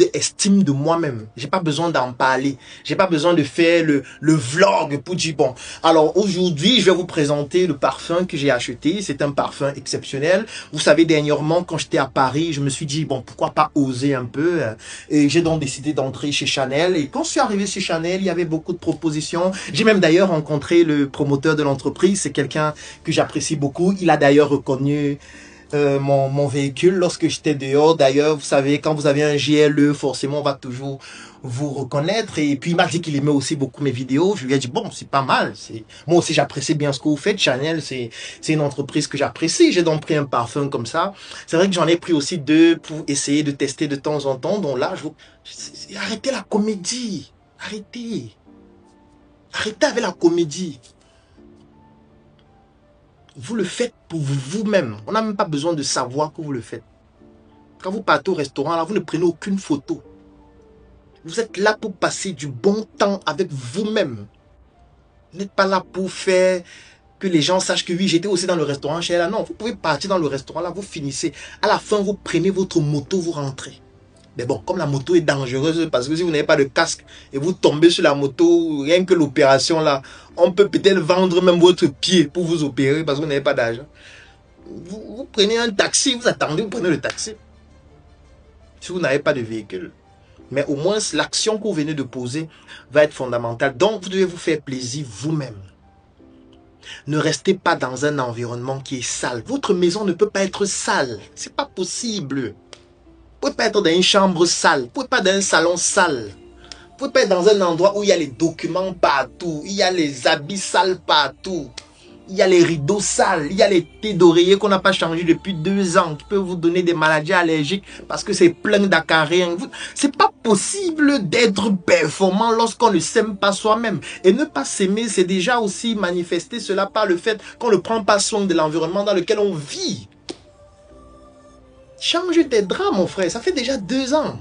d'estime de moi-même. J'ai pas besoin d'en parler. J'ai pas besoin de faire le vlog pour dire bon. Alors aujourd'hui, je vais vous présenter le parfum que j'ai acheté. C'est un parfum exceptionnel. Vous savez, dernièrement, quand j'étais à Paris, je me suis dit bon, pourquoi pas oser un peu. Et j'ai donc décidé d'entrer chez Chanel. Et quand je suis arrivé chez Chanel, il y avait beaucoup de propositions. J'ai même d'ailleurs rencontré le promoteur de l'entreprise. C'est quelqu'un que j'apprécie beaucoup. Il a d'ailleurs reconnu mon véhicule lorsque j'étais dehors. D'ailleurs, vous savez, quand vous avez un GLE, forcément, on va toujours vous reconnaître. Et puis, il m'a dit qu'il aimait aussi beaucoup mes vidéos. Je lui ai dit, bon, c'est pas mal. Moi aussi, j'apprécie bien ce que vous faites. Chanel, c'est une entreprise que j'apprécie. J'ai donc pris un parfum comme ça. C'est vrai que j'en ai pris aussi deux pour essayer de tester de temps en temps. Donc là, arrêtez la comédie. Arrêtez. Arrêtez avec la comédie. Vous le faites pour vous-même. On n'a même pas besoin de savoir que vous le faites. Quand vous partez au restaurant, là, vous ne prenez aucune photo. Vous êtes là pour passer du bon temps avec vous-même. Vous n'êtes pas là pour faire que les gens sachent que oui, j'étais aussi dans le restaurant chez elle. Non, vous pouvez partir dans le restaurant, là, vous finissez. À la fin, vous prenez votre moto, vous rentrez. Mais bon, comme la moto est dangereuse, parce que si vous n'avez pas de casque et vous tombez sur la moto, rien que l'opération là, on peut peut-être vendre même votre pied pour vous opérer parce que vous n'avez pas d'argent. Vous prenez un taxi, vous attendez, vous prenez le taxi. Si vous n'avez pas de véhicule. Mais au moins, l'action que vous venez de poser va être fondamentale. Donc, vous devez vous faire plaisir vous-même. Ne restez pas dans un environnement qui est sale. Votre maison ne peut pas être sale. C'est pas possible. Vous ne pouvez pas être dans une chambre sale. Vous ne pouvez pas être dans un salon sale. Vous ne pouvez pas être dans un endroit où il y a les documents partout. Il y a les habits sales partout. Il y a les rideaux sales. Il y a les thés d'oreiller qu'on n'a pas changé depuis 2 ans. Qui peuvent vous donner des maladies allergiques parce que c'est plein d'acariens. C'est pas possible d'être performant lorsqu'on ne s'aime pas soi-même. Et ne pas s'aimer, c'est déjà aussi manifester cela par le fait qu'on ne prend pas soin de l'environnement dans lequel on vit. Change tes draps, mon frère. Ça fait déjà 2 ans.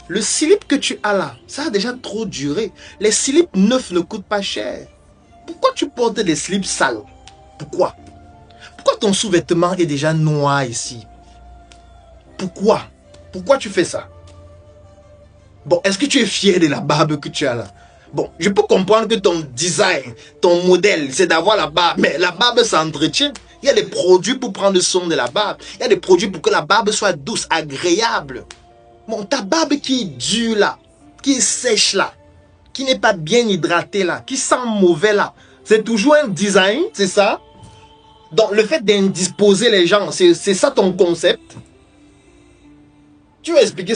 Le slip que tu as là, ça a déjà trop duré. Les slips neufs ne coûtent pas cher. Pourquoi tu portes des slips sales? Pourquoi? Pourquoi ton sous-vêtement est déjà noir ici? Pourquoi? Pourquoi tu fais ça? Bon, est-ce que tu es fier de la barbe que tu as là? Bon, je peux comprendre que ton design, ton modèle, c'est d'avoir la barbe. Mais la barbe s'entretient. Il y a des produits pour prendre soin de la barbe. Il y a des produits pour que la barbe soit douce, agréable. Bon, ta barbe qui est dure là, qui est sèche là, qui n'est pas bien hydratée là, qui sent mauvais là, c'est toujours un design, c'est ça? Donc, le fait d'indisposer les gens, c'est ça ton concept? Tu vas expliquer ça